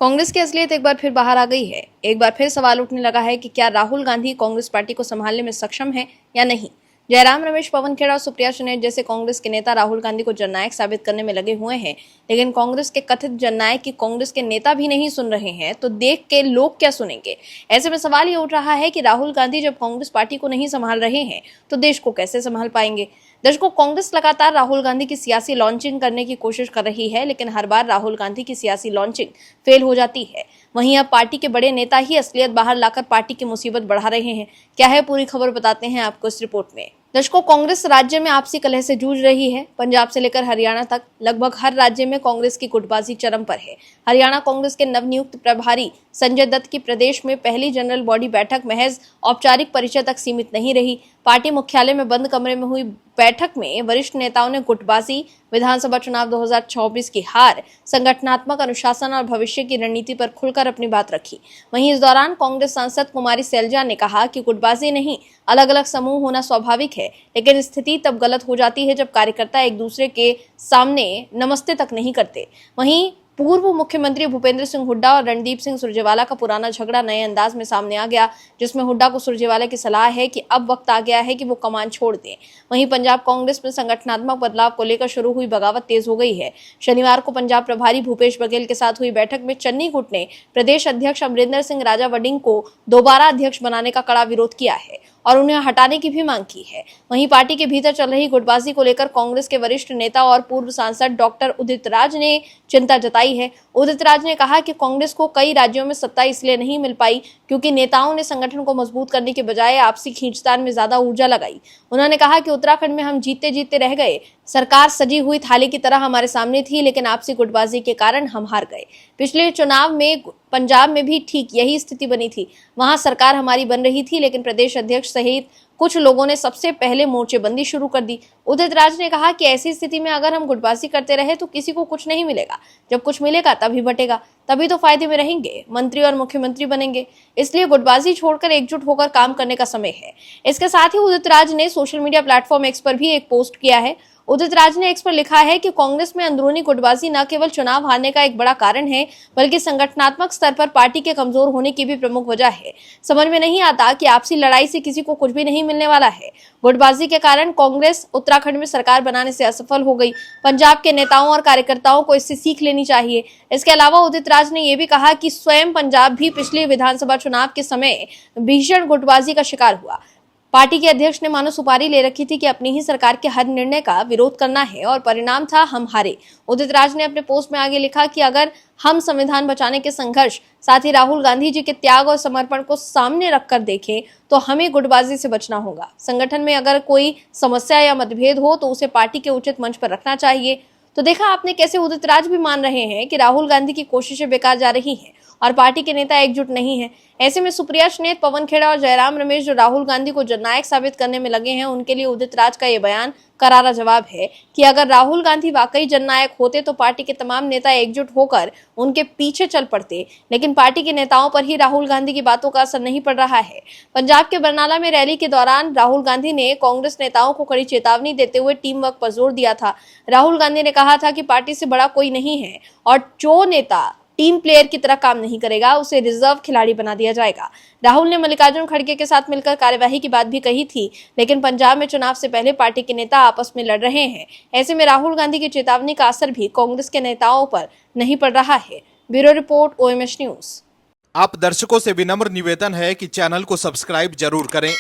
कांग्रेस की असलियत एक बार फिर बाहर आ गई है। एक बार फिर सवाल उठने लगा है कि क्या राहुल गांधी कांग्रेस पार्टी को संभालने में सक्षम है या नहीं। जयराम रमेश, पवन खेड़ा और सुप्रिया सुले जैसे कांग्रेस के नेता राहुल गांधी को जननायक साबित करने में लगे हुए हैं, लेकिन कांग्रेस के कथित जननायक की कांग्रेस के नेता भी नहीं सुन रहे हैं, तो देख के लोग क्या सुनेंगे। ऐसे में सवाल ये उठ रहा है कि राहुल गांधी जब कांग्रेस पार्टी को नहीं संभाल रहे हैं तो देश को कैसे संभाल पाएंगे। दर्शकों, कांग्रेस लगातार राहुल गांधी की सियासी लॉन्चिंग करने की कोशिश कर रही है, लेकिन हर बार राहुल गांधी की सियासी लॉन्चिंग फेल हो जाती है। वहीं अब पार्टी के बड़े नेता ही असलियत बाहर लाकर पार्टी की मुसीबत बढ़ा रहे हैं। क्या है पूरी खबर, बताते हैं आपको इस रिपोर्ट में। दर्शकों, कांग्रेस राज्य में आपसी कलह से जूझ रही है। पंजाब से लेकर हरियाणा तक लगभग हर राज्य में कांग्रेस की गुटबाजी चरम पर है। हरियाणा कांग्रेस के नवनियुक्त प्रभारी संजय दत्त की प्रदेश में पहली जनरल बॉडी बैठक महज औपचारिक परिचय तक सीमित नहीं रही। पार्टी मुख्यालय में बंद कमरे में हुई बैठक में वरिष्ठ नेताओं ने गुटबाजी, विधानसभा चुनाव 2024 की हार, संगठनात्मक अनुशासन और भविष्य की रणनीति पर खुलकर अपनी बात रखी। वहीं इस दौरान कांग्रेस सांसद कुमारी सैलजा ने कहा कि गुटबाजी नहीं, अलग अलग समूह होना स्वाभाविक है, लेकिन स्थिति तब गलत हो जाती है जब कार्यकर्ता एक दूसरे के सामने नमस्ते तक नहीं करते। वहीं पूर्व मुख्यमंत्री भूपेंद्र सिंह हुड्डा और रणदीप सिंह सुरजेवाला का पुराना झगड़ा नए अंदाज में सामने आ गया, जिसमें हुड्डा को सुरजेवाला की सलाह है कि अब वक्त आ गया है कि वो कमान छोड़ दें। वहीं पंजाब कांग्रेस में संगठनात्मक बदलाव को लेकर शुरू हुई बगावत तेज हो गई है। शनिवार को पंजाब प्रभारी भूपेश बघेल के साथ हुई बैठक में चन्नी गुट ने प्रदेश अध्यक्ष अमरिंदर सिंह राजा वडिंग को दोबारा अध्यक्ष बनाने का कड़ा विरोध किया है और उन्हें हटाने की भी मांग की है। वहीं पार्टी के भीतर चल रही गुटबाजी को लेकर कांग्रेस के वरिष्ठ नेता और पूर्व सांसद डॉक्टर उदित राज ने चिंता जताई है। उदित राज ने कहा कि कांग्रेस को कई राज्यों में सत्ता इसलिए नहीं मिल पाई क्योंकि नेताओं ने संगठन को मजबूत करने के बजाय आपसी खींचतान में ज्यादा ऊर्जा लगाई। उन्होंने कहा कि उत्तराखंड में हम जीतते जीतते रह गए, सरकार सजी हुई थाली की तरह हमारे सामने थी, लेकिन आपसी गुटबाजी के कारण हम हार गए। पिछले चुनाव में पंजाब में भी ठीक यही स्थिति बनी थी। वहां सरकार हमारी बन रही थी, लेकिन प्रदेश अध्यक्ष सहित कुछ लोगों ने सबसे पहले मोर्चेबंदी शुरू कर दी। उदित राज ने कहा कि ऐसी स्थिति में अगर हम गुटबाजी करते रहे तो किसी को कुछ नहीं मिलेगा। जब कुछ मिलेगा तभी बटेगा, तभी तो फायदे में रहेंगे, मंत्री और मुख्यमंत्री बनेंगे। इसलिए गुटबाजी छोड़कर एकजुट होकर काम करने का समय है। इसके साथ ही उदित राज ने सोशल मीडिया प्लेटफॉर्म एक्स पर भी एक पोस्ट किया है। उदित राज ने एक्स पर लिखा है कि कांग्रेस में अंदरूनी गुटबाजी न केवल चुनाव हारने का एक बड़ा कारण है, बल्कि संगठनात्मक स्तर पर पार्टी के कमजोर होने की भी प्रमुख वजह है। समझ में नहीं आता कि आपसी लड़ाई से किसी को कुछ भी नहीं मिलने वाला है। गुटबाजी के कारण कांग्रेस उत्तराखंड में सरकार बनाने से असफल हो गई। पंजाब के नेताओं और कार्यकर्ताओं को इससे सीख लेनी चाहिए। इसके अलावा उदित राज ने यह भी कहा कि स्वयं पंजाब भी पिछले विधानसभा चुनाव के समय भीषण गुटबाजी का शिकार हुआ। पार्टी के अध्यक्ष ने मानो सुपारी ले रखी थी कि अपनी ही सरकार के हर निर्णय का विरोध करना है और परिणाम था हम हारे। उदित राज ने अपने पोस्ट में आगे लिखा कि अगर हम संविधान बचाने के संघर्ष, साथ ही राहुल गांधी जी के त्याग और समर्पण को सामने रखकर देखें तो हमें गुटबाजी से बचना होगा। संगठन में अगर कोई समस्या या मतभेद हो तो उसे पार्टी के उचित मंच पर रखना चाहिए। तो देखा आपने कैसे उदित राज भी मान रहे हैं कि राहुल गांधी की कोशिशें बेकार जा रही हैं और पार्टी के नेता एकजुट नहीं हैं। ऐसे में सुप्रिया सुले, पवन खेड़ा और जयराम रमेश जो राहुल गांधी को जननायक साबित करने में लगे हैं, उनके लिए उदित राज का यह बयान करारा जवाब है कि अगर राहुल गांधी वाकई जननायक होते तो पार्टी के तमाम नेता एकजुट होकर उनके पीछे चल पड़ते, लेकिन पार्टी के नेताओं पर ही राहुल गांधी की बातों का असर नहीं पड़ रहा है। पंजाब के बरनाला में रैली के दौरान राहुल गांधी ने कांग्रेस नेताओं को कड़ी चेतावनी देते हुए टीम वर्क पर जोर दिया था। राहुल गांधी ने कहा था कि पार्टी से बड़ा कोई नहीं है और जो नेता टीम प्लेयर की तरह काम नहीं करेगा उसे रिजर्व खिलाड़ी बना दिया जाएगा। राहुल ने मल्लिकार्जुन खड़गे के साथ मिलकर कार्यवाही की बात भी कही थी, लेकिन पंजाब में चुनाव से पहले पार्टी के नेता आपस में लड़ रहे हैं। ऐसे में राहुल गांधी की चेतावनी का असर भी कांग्रेस के नेताओं पर नहीं पड़ रहा है। Bureau report, OMH news. आप दर्शकों से विनम्र निवेदन है कि चैनल को सब्सक्राइब जरूर करें